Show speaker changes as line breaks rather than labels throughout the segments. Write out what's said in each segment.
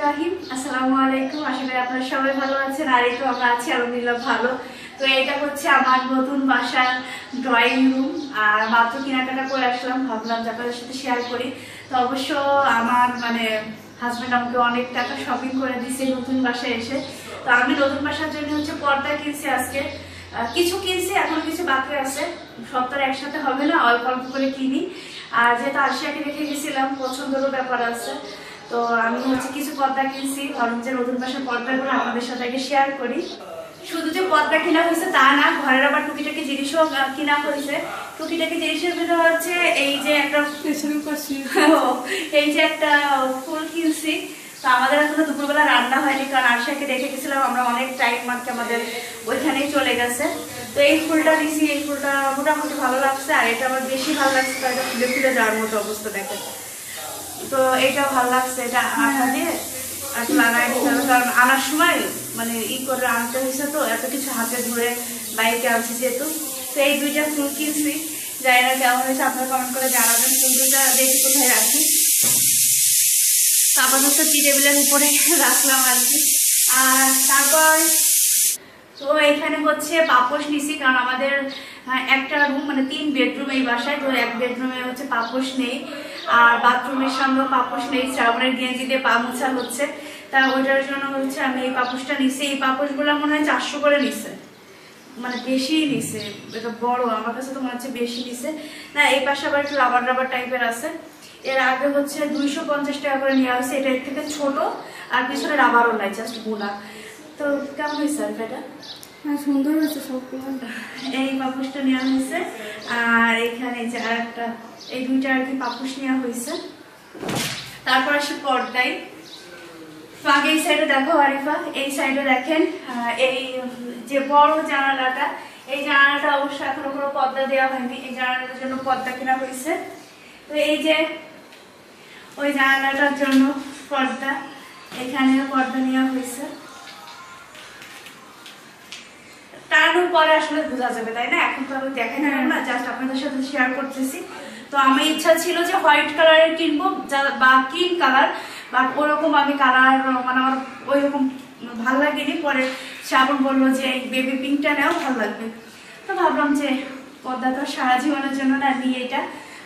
রহিম আসসালামু আলাইকুম। আশা করি আপনারা সবাই ভালো আছেন। আর এই তো আমরা আছি আলহামদুলিল্লাহ ভালো। তো এটা হচ্ছে আমার নতুন বাসার ড্রয়িং রুম, আর মাত্র কেনাকাটা করে আসলাম, ভাবলাম যে আপনাদের সাথে শেয়ার করি। তো অবশ্য আমার হাজব্যান্ড আমাকে অনেক টাকা শপিং করে দিয়েছে নতুন বাসায় এসে। তো আমি নতুন বাসার জন্য হচ্ছে পর্দা কিনছি আজকে, কিছু কিনছি, এখন কিছু বাকি আছে, সব তো একসাথে হবে না, অল্প অল্প করে কিনি। আর যেহেতু আশিয়াকে রেখে গেছিলাম, পছন্দেরও ব্যাপার আছে, তো আমি হচ্ছে কিছু পর্দা কিনছি, ভাবলাম যে নতুন বাসার পর্দাগুলো আপনাদের সাথে আগে শেয়ার করি। শুধু যে পর্দা কেনা হয়েছে তা না, ঘরের আবার টুকিটাকি জিনিসও কিনা হয়েছে। টুকিটাকি জিনিসের ভিতরে হচ্ছে এই যে একটা ফুল কিনছি। তো আমাদের এখনো দুপুরবেলা রান্না হয়নি, কারণ আশাকে রেখে গেছিলাম আমরা, অনেক টাইম মার্কে আমাদের ওইখানেই চলে গেছে। তো এই ফুলটা দিছি, এই ফুলটা মোটামুটি ভালো লাগছে, আর এটা আমার বেশি ভালো লাগছে, তো এটা ফুলে ফুলে যাওয়ার মতো অবস্থা দেখে। তো এটাও ভালো লাগছে, এটা আঠা দিয়ে একটু লাগাই দিতে হবে, কারণ আনার সময় করে আনতে হয়েছে, তো এত কিছু হাতে ধরে বাইকে আনছি যেহেতু। তো এই দুইটা ফুল কিনছি, যাই না কেমন হয়েছে আপনারা কমেন্ট করে জানাবেন। ফুল দুটা দেখি কোথায় রাখি। তো আপাতত টি টেবিলের উপরে রাখলাম আর কি। আর তারপর তো এখানে হচ্ছে পাপোশ নিছি, কারণ আমাদের একটা রুম 3 বেডরুম এই বাসায়, তো এক বেডরুমে হচ্ছে পাপোশ নেই, আর বাথরুমের সামনেও পাপোশ নেই। শ্রাবণের গেঞ্জি দিয়ে পা মোছা হচ্ছে, তা ওইটার জন্য হচ্ছে আমি এই পাপোশটা নিছি। এই পাপোশগুলো মনে হয় 400 করে নিছে, বেশি নিছে, এটা বড়, আমার কাছে তো মনে হচ্ছে বেশি নিছে না। এই পাশে আবার একটু রাবার রাবার টাইপের আছে। এর আগে হচ্ছে 250 টাকা করে নেওয়া হয়েছে, এটা এর থেকে ছোট, আর পিছনে রাবারও নাই, জাস্ট বোনা। তো কেমন হয়েছে এটা?
হ্যাঁ, সুন্দর হয়েছে সবগুলো।
এই পাপোশটা নেওয়া হয়েছে, আর এখানে যে আর একটা, এই দুইটা আর কি পাপোশ নেওয়া হয়েছে। তারপর আসে পর্দায়। আগে এই সাইডে দেখো আরিফা, এই সাইডে দেখেন, এই যে বড় জানালাটা, এই জানালাটা অবশ্য এখনো কোনো পর্দা দেওয়া হয়নি, এই জানালাটার জন্য পর্দা কেনা হয়েছে। তো এই যে ওই জানালাটার জন্য পর্দা, এখানেও পর্দা নেওয়া হয়েছে। টানানোর পরে আসলে বোঝা যাবে, তাই না? এখন তো আমি দেখাই না, জাস্ট আপনাদের সাথে শেয়ার করতেছি। তো আমার ইচ্ছা ছিল যে হোয়াইট কালারের কিনবো বা ক্রিম কালার, বাট ওরকম আমি কালার আমার ওইরকম ভালো লাগেনি। পরে শ্রাবণ বললো যে বেবি পিঙ্কটা নেও, ভালো লাগবে। তো ভাবলাম যে পর্দা তো সারা জীবনের জন্য না, নিয়ে এটা।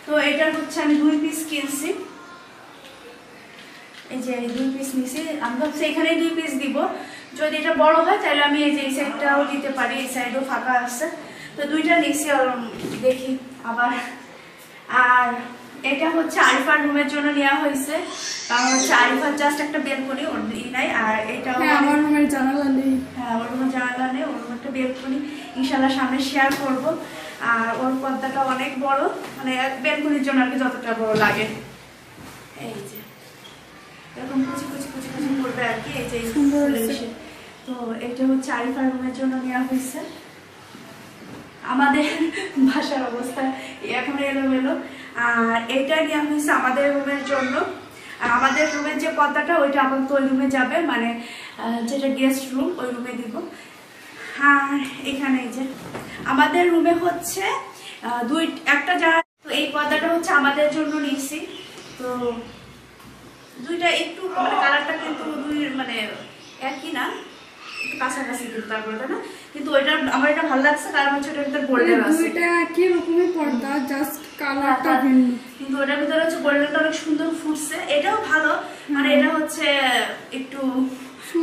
তো এটা হচ্ছে আমি 2 পিস কিনছি, এই যে 2 পিস নিছি। আমি ভাবছি এখানেই 2 পিস দিব, যদি এটা বড় হয় তাহলে আমি এই যে এই সাইডটাও দিতে পারি, এই সাইডও ফাঁকা আছে। তো দুইটা নিছি, দেখি আবার। আর এটা হচ্ছে আরিফার রুমের জন্য নেওয়া হয়েছে, কারণ হচ্ছে আরিফার জাস্ট একটা বেলকনি, ওর নাই। আর এটা
আমার রুমের জানালা নেই।
হ্যাঁ, ওর রুমের জানালা নেই, ওর একটা বেলকনি ইনশাল্লাহ সামনে শেয়ার করব। আর ওর পর্দাটা অনেক বড়, বেলকনির জন্য আর কি যতটা বড় লাগে। এই যে এরকম কুচি কুচি কুচি কুচি করবে আর কি, এই যে তো এটা হচ্ছে আরিফার রুমের জন্য নেওয়া হয়েছে। আমাদের বাসার অবস্থা এখন এলোমেলো, আর এটা নেওয়া হয়েছে আমাদের রুমের জন্য। আর আমাদের রুমের যে পর্দাটা, ওইটা আপাতত ওই রুমে যাবে, যেটা গেস্ট রুম, ওই রুমে দিব। আর এখানে এই যে আমাদের রুমে হচ্ছে একটা জায়গা, তো এই পর্দাটা হচ্ছে আমাদের জন্য নিয়েছি। তো দুইটা একটু কালারটা কিন্তু একই না, একটু কাছাকাছি কিন্তু, তারপরে না কিন্তু ওইটা আমার এটা ভালো লাগছে, কারণ হচ্ছে ওটার ভিতরে গোল্ডেন আছে।
দুইটা একই রকমের পর্দা, জাস্ট কালারটা ভিন্ন,
কিন্তু ওটার ভিতরে হচ্ছে গোল্ডেনটা অনেক সুন্দর ফুটছে, এটাও ভালো। এটা হচ্ছে একটু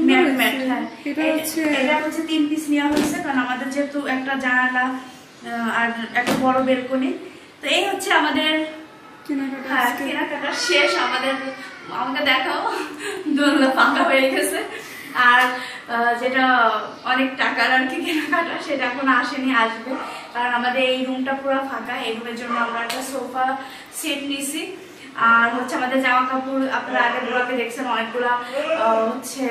ম্যাট ম্যাট। হ্যাঁ, এটা হচ্ছে 3 পিস নেওয়া হয়েছে, কারণ আমাদের যেহেতু একটা জানালা আর একটা বড় বেলকনি। তো এই হচ্ছে আমাদের কেনাকাটা শেষ। আমাকে দেখাও, দোলনা ফাঁকা হয়ে গেছে। আর যেটা অনেক টাকার আর কি কেনাকাটা, সেটা এখন আসেনি, আসবে, কারণ আমাদের এই রুমটা পুরো ফাঁকা। এই রুমের জন্য আমরা একটা সোফা সেট নিছি। আর হচ্ছে আমাদের জামা কাপড় আপনারা আগের ব্লগে দেখছেন, অনেকগুলা হচ্ছে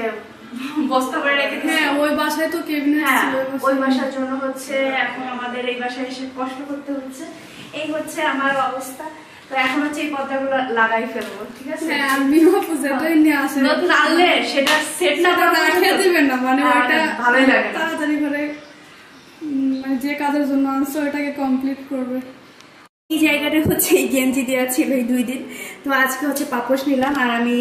বস্তা করে রেখে দিয়েছে।
হ্যাঁ, ওই বাসায় তো কেবিনেট ছিল,
ওই বাসার জন্য হচ্ছে এখন আমাদের এই বাসায় এসে কষ্ট করতে হচ্ছে। এই হচ্ছে আমার অবস্থা। তো এখন হচ্ছে এই পর্দাগুলো লাগাই ফেলবো, ঠিক আছে?
হ্যাঁ, আমি যেটাই নিয়ে আসে
নতুন আনলে সেটা সেট না
রেখে দিবেন না, ওইটা
ভালোই লাগে,
তাড়াতাড়ি করে যে কাজের জন্য আনছো ওটাকে কমপ্লিট করবে।
এই জায়গাটা হচ্ছে এই গেঞ্জি দেওয়া ছিল এই 2 দিন, তো আজকে হচ্ছে পাপোশ নিলাম। আর আমি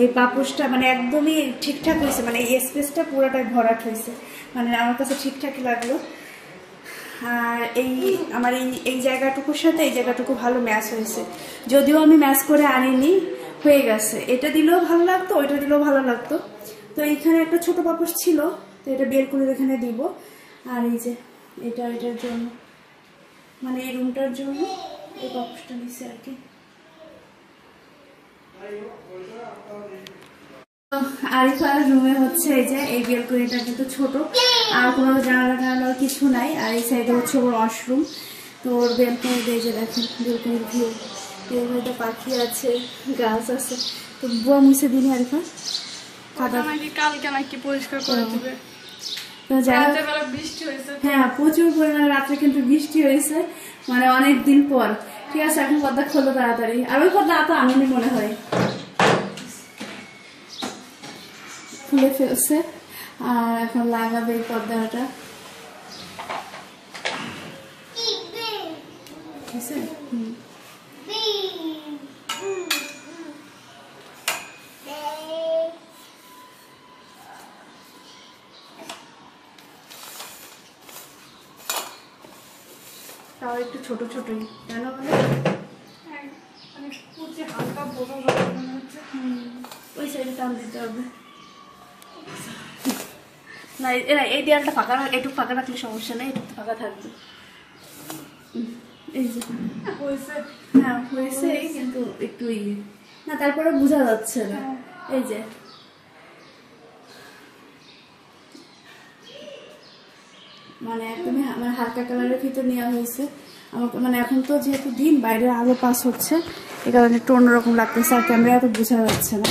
এই পাপোশটা মানে একদমই ঠিকঠাক হয়েছে, মানে এই স্পেসটা পুরোটাই ভরাট হয়েছে, মানে আমার কাছে ঠিকঠাকই লাগলো। আর এই আমার এই জায়গাটুকুর সাথে এই জায়গাটুকু ভালো ম্যাচ হয়েছে, যদিও আমি ম্যাচ করে আনিনি, হয়ে গেছে। এটা দিলেও ভালো লাগতো, ওইটা দিলেও ভালো লাগতো। তো এইখানে একটা ছোট পাপোশ ছিল, তো এটা বের করে এখানে দিব। আর এই যে এটার জন্য, মানে এই রুমটার জন্য এই পাপোশটা নিচ্ছে আর কি। আরিফার রুমে হচ্ছে এই যে এই বেলকনিটা কিন্তু ছোট, আর কোনো জানালা টানালার কিছু নাই। আর এই সাইডে হচ্ছে ওর ওয়াশরুম। তো ওর বেলকনিতে এই যে দেখেন বেলকনির ভিউ, এর মধ্যে পাখি আছে, গাছ আছে। তো বুয়া মুছে দিনি আরিফা, কাদা
কালকে নাকি পরিষ্কার করে দিবে।
তো যাই হোক,
বৃষ্টি হয়েছে,
হ্যাঁ প্রচুর পরিমাণে রাত্রে কিন্তু বৃষ্টি হয়েছে, মানে অনেক দিন পর। ঠিক আছে, এখন পর্দা খোলো তাড়াতাড়ি। আর ওই পর্দা তো আমি মনে হয় খুলে ফেলছে, আর এখন লাগাবে এই পর্দাটা। তাও একটু ছোট ছোটই, কেন বলে
হালকা বড় মনে হচ্ছে।
ওই সাইডে টান দিতে হবে না, এই দেয়ালটা ফাঁকা, একটু ফাঁকা রাখলে সমস্যা নেই, একটু ফাঁকা থাকবে। এই যে
হয়েছে,
হ্যাঁ হয়েছে, কিন্তু একটু না, তারপরে বোঝা যাচ্ছে না। এই যে মানে একদমই মানে হালকা কালারের ভিতর নেওয়া হয়েছে আমাকে, মানে এখন তো যেহেতু দিন, বাইরের আলো পাস হচ্ছে, এই কারণে একটু অন্যরকম লাগতেছে। আর ক্যামেরা তো বোঝা যাচ্ছে না,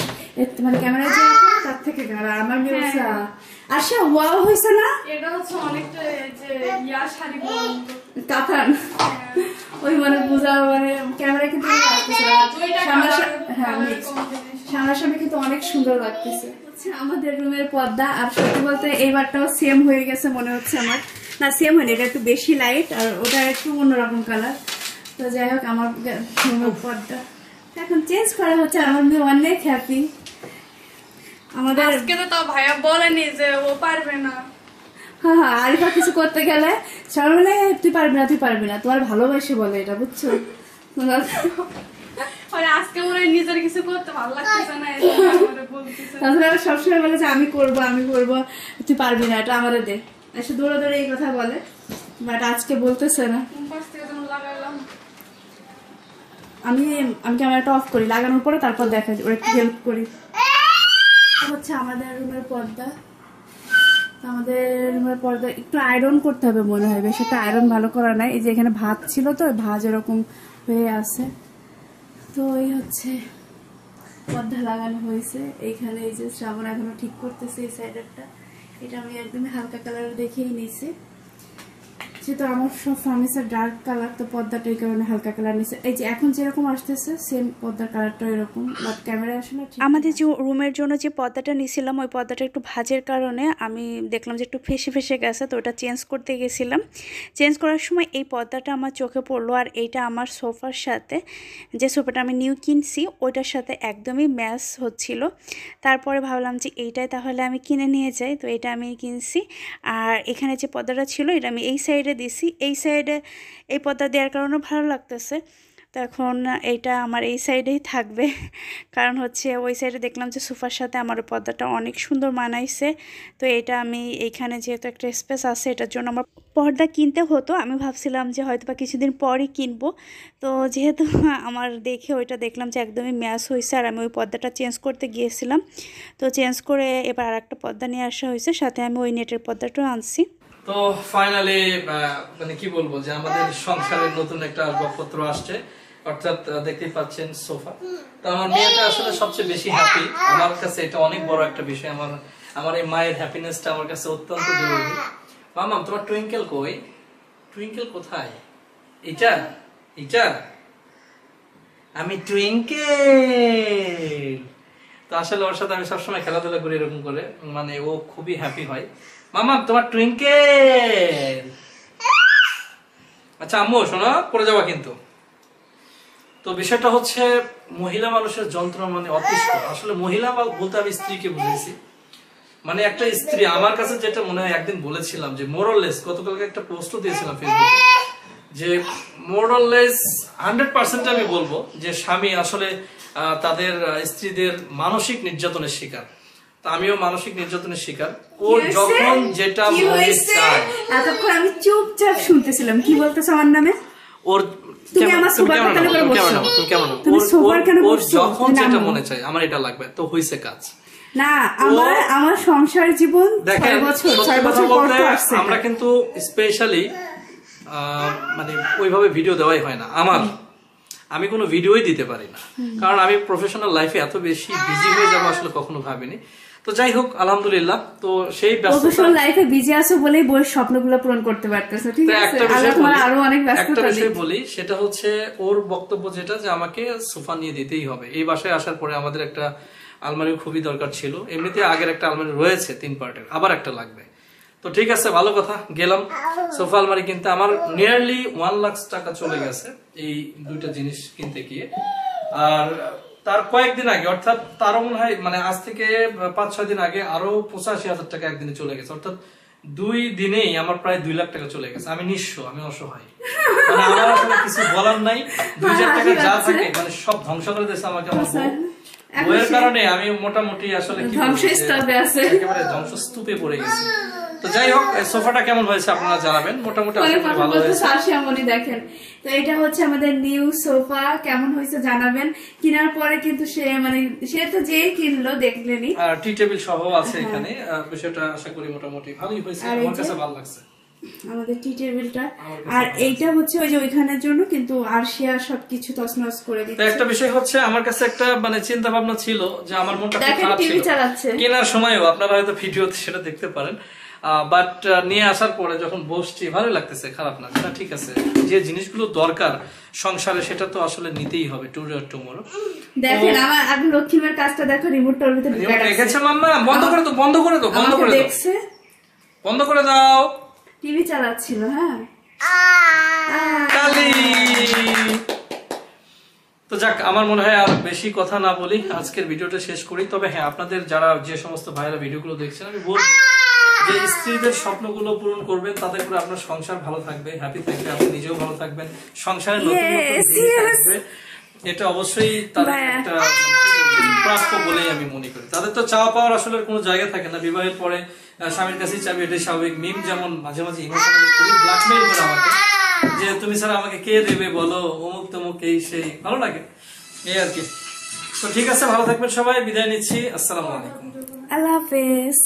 মানে ক্যামেরা যে তার থেকে গাড়া আমার মেয়ে আশা ওয়াও হয়েছে না।
এটা হচ্ছে অনেকটা যে ইয়া শাড়ি
কাতান, ওই মানে বোঝা, মানে ক্যামেরা কিন্তু সামনাসামনি কিন্তু অনেক সুন্দর লাগতেছে। আমাদের রুমের পর্দা, আর সত্যি বলতে এইবারটাও সেম হয়ে গেছে মনে হচ্ছে আমার, না সেম হয়নি, এটা একটু বেশি লাইট আর ওটা একটু অন্যরকম কালার। তো যাই হোক, আমার রুমের পর্দা এখন চেঞ্জ করা হচ্ছে, আমার মেয়ে অনেক হ্যাপি। আমাদের
আজকে তো তাও ভাইয়া বলেনি যে ও পারবে না।
হ্যাঁ হ্যাঁ, আরিফা কিছু করতে গেলে সবাই বলে তুই পারবি না, তুই পারবি না, তোমার ভালোবাসে বলে এটা, বুঝছো?
আজকে ওরা নিজের কিছু করতে ভালো লাগতেছে না,
তাছাড়া সবসময় বলে যে আমি করবো, তুই পারবি না, এটা আমাদের দে, এসে দৌড়ে দৌড়ে এই কথা বলে, বাট আজকে বলতেছে না। আমি ক্যামেরাটা অফ করি, লাগানোর পরে তারপর দেখা যায়, ওরা একটু হেল্প করি। হচ্ছে আমাদের রুমের পর্দা, আমাদের রুমের পর্দা একটু আয়রন করতে হবে মনে হয়, বেশ একটা আয়রন ভালো করা নাই। এই যে এখানে ভাত ছিল, তো ভাত এরকম হয়ে আছে। তো এই হচ্ছে পর্দা লাগানো হয়েছে এইখানে। এই যে শ্রাবণ এখনো ঠিক করতেছে এই সাইডেরটা, এটা আমি একদমই হালকা কালার দেখেই নিয়েছি, যেহেতু আমার সব ফার্নিচার ডার্ক কালার, তো পর্দাটা এই কারণে হালকা কালার নিচ্ছে। এই যে এখন যেরকম আসতেছে সেম পর্দার কালারটা এরকম, বাট ক্যামেরায় আসলে আমাদের যে রুমের জন্য যে পর্দাটা নিয়েছিলাম, ওই পর্দাটা একটু ভাঁজের কারণে আমি দেখলাম যে একটু ফেসে ফেসে গেছে, তো ওটা চেঞ্জ করতে গেছিলাম। চেঞ্জ করার সময় এই পর্দাটা আমার চোখে পড়লো, আর এইটা আমার সোফার সাথে, যে সোফাটা আমি নিউ কিনছি ওইটার সাথে একদমই ম্যাচ হচ্ছিল। তারপরে ভাবলাম যে এইটাই তাহলে আমি কিনে নিয়ে যাই, তো এটা আমি কিনছি। আর এখানে যে পর্দাটা ছিল এটা আমি এই সাইডে দিছি, এই সাইডে এই পর্দা দেওয়ার কারণে ভালো লাগতেছে। তো এখন এইটা আমার এই সাইডেই থাকবে, কারণ হচ্ছে ওই সাইডে দেখলাম যে সোফার সাথে আমার পর্দাটা অনেক সুন্দর মানাইছে। তো এটা আমি এইখানে যেহেতু একটা স্পেস আছে, এটার জন্য আমার পর্দা কিনতে হতো। আমি ভাবছিলাম যে হয়তো বা কিছুদিন পরই কিনবো, তো যেহেতু আমার দেখে ওইটা দেখলাম যে একদমই ম্যাচ হয়েছে, আর আমি ওই পর্দাটা চেঞ্জ করতে গিয়েছিলাম, তো চেঞ্জ করে এবার আর একটা পর্দা নিয়ে আসা হয়েছে, সাথে আমি ওই নেটের পর্দাটাও আনছি।
তো ফাইনালি মানে কি বলবো, যে আমাদের সংসারের নতুন একটা আসবাবপত্র আসছে, অর্থাৎ দেখতেই পাচ্ছেন সোফা। তো আমার মেয়েটা আসলে সবচেয়ে বেশি হ্যাপি, আমার কাছে এটা অনেক বড় একটা বিষয়। আমার এই মায়ের হ্যাপিনেসটা আমার কাছে অত্যন্ত জরুরি। মামা তোমার টুইঙ্কেল কই? টুইঙ্কেল কোথায়? এটা এটা আমি টুইঙ্কেল। তো আসলে ওর সাথে আমি সবসময় খেলাধুলা করি এরকম করে, মানে ও খুবই হ্যাপি হয়। মামা তোমার টুইঙ্কেল। আচ্ছা আম্মু শোনো, পড়ে যাওয়া কিন্তু। তো বিষয়টা হচ্ছে মহিলা মানুষের যন্ত্রণা মানে অতিষ্ঠ। আসলে মহিলা বলতে আমি স্ত্রীকে বুঝেছি, মানে একটা স্ত্রী আমার কাছে যেটা মনে হয়, একদিন বলেছিলাম যে মোরলেস, গতকালকে একটা পোস্টও দিয়েছিলাম ফেসবুকে, যে মোরলেস 100% আমি বলবো যে স্বামী আসলে তাদের স্ত্রীদের মানসিক নির্যাতনের শিকার। তা আমিও মানসিক নির্যাতনের শিকার। ওর যখন যেটা মনে চায়,
এতক্ষণ আমি চুপচাপ শুনতেছিলাম, কি বলতেছ আমার নামে?
ওর যখন যেটা মনে চায় আমার এটা লাগবে, তো হইছে কাজ
না। আমার সংসার জীবন 6 বছর পর তো আসছে।
আমরা কিন্তু স্পেশালি মানে ওইভাবে ভিডিও দেওয়াই হয় না আমার, আমি কোনো ভিডিওই দিতে পারি না, কারণ আমি প্রফেশনাল লাইফে এত বেশি বিজি হয়ে যাবো আসলে কখনো ভাবিনি। তো যাই হোক, আলহামদুলিল্লাহ। তো সেই
প্রফেশনাল লাইফে বিজি আছো বলেই বইয়ের স্বপ্নগুলো পূরণ করতে পারতেছো, ঠিক আছে? আরো অনেক ব্যস্ততা।
একটা বিষয় বলি, সেটা হচ্ছে ওর বক্তব্য যেটা, যে আমাকে সোফা নিয়ে দিতেই হবে। এই বাসায় আসার পরে আমাদের একটা আলমারি খুবই দরকার ছিল। এমনিতে আগের একটা আলমারি রয়েছে 3 পার্টের, আবার একটা লাগবে। তো ঠিক আছে, ভালো কথা, গেলাম সোফা আলমারি কিনতে। আমার নিয়ারলি 1 লাখ টাকা চলে গেছে এই দুইটা জিনিস কিনতে গিয়ে। আর তার কয়েকদিন আগে, অর্থাৎ তারও মনে হয় মানে আজ থেকে 5-6 দিন আগে আরো 85,000 টাকা একদিনে চলে গেছে। অর্থাৎ 2 দিনেই আমার প্রায় 2 লাখ টাকা চলে গেছে। আমি নিঃস্ব, আমি অসহায়, মানে আমার আসলে কিছু বলার নাই। 2,000 টাকা যা থাকে মানে সব ধ্বংস করে দিয়েছে আমাকে আমার বউ। বউয়ের কারণে আমি মোটামুটি আসলে একেবারে ধ্বংসস্তূপে পড়ে গেছি। তো যাই হোক, সোফাটা কেমন হয়েছে আপনারা জানাবেন। মোটামুটি ভালো হয়েছে।
দেখেন, তো এটা হচ্ছে আমাদের নিউ সোফা, কেমন হয়েছে জানাবেন। কেনার পরে কিন্তু সে তো যে কিনলো দেখলেনি,
আর টি টেবিল সহ আছে এখানে। বিষয়টা আশা করি মোটামুটি ভালোই হয়েছে, আমার কাছে ভালো লাগছে
আমাদের টি টেবিলটা। আর এইটা হচ্ছে ওই যে ওইখানের জন্য, কিন্তু আরশিয়া সবকিছু তছনছ করে দিচ্ছে।
একটা বিষয় হচ্ছে, আমার কাছে একটা মানে চিন্তা ভাবনা ছিল যে আমার মনটা খুব খারাপ ছিল কেনার সময়ও, আপনারা হয়তো ভিডিওতে সেটা দেখতে পারেন। বাট নিয়ে আসার পরে যখন বসছি ভালো লাগতেছে, খারাপ না, সেটা ঠিক আছে। যে জিনিসগুলো দরকার সংসারে সেটা তো আসলে নিতেই হবে, টুমরো।
দেখেন আমার আগে লক্ষ্মীমের কাজটা দেখো, রিমোটটার ভিতরে
রেখেছে মাম্মা। বন্ধ করে দাও, বন্ধ করে দাও, বন্ধ করে দাও, দেখছে, বন্ধ করে দাও।
টিভি চালাচ্ছিল। হ্যাঁ,
কালি। তো যাক, আমার মনে হয় আর বেশি কথা না বলি, আজকের ভিডিওটা শেষ করি। তবে হ্যাঁ, আপনাদের যারা যে সমস্ত ভাইরা ভিডিওগুলো দেখছেন, আমি বলবো যে স্ত্রীদের স্বপ্নগুলো পূরণ করবেন, তাতে করে আপনার সংসার ভালো থাকবে, হ্যাপি থাকবে, আপনি নিজেও ভালো থাকবেন, সংসারে নতুন নতুন জিনিস আসবে। এটা অবশ্যই তাদের একটা প্রাপ্য বলেই আমি মনে করি। তাদের তো চাওয়া পাওয়ার আসলে কোনো জায়গা থাকে না। বিবাহের পরে স্বামীর কাছেই চাবি, এটাই স্বাভাবিক। মিম যেমন মাঝে মাঝে ইমোশনালি খুবই ব্ল্যাকমেইল করে আমাকে, যে তুমি ছাড়া আমাকে কে দেবে বলো, অমুক তমুক, এই সেই। ভালো লাগে এই আর কি। তো ঠিক আছে, ভালো থাকবেন সবাই, বিদায় নিচ্ছি। আসসালামু আলাইকুম,
আল্লাহ হাফেজ।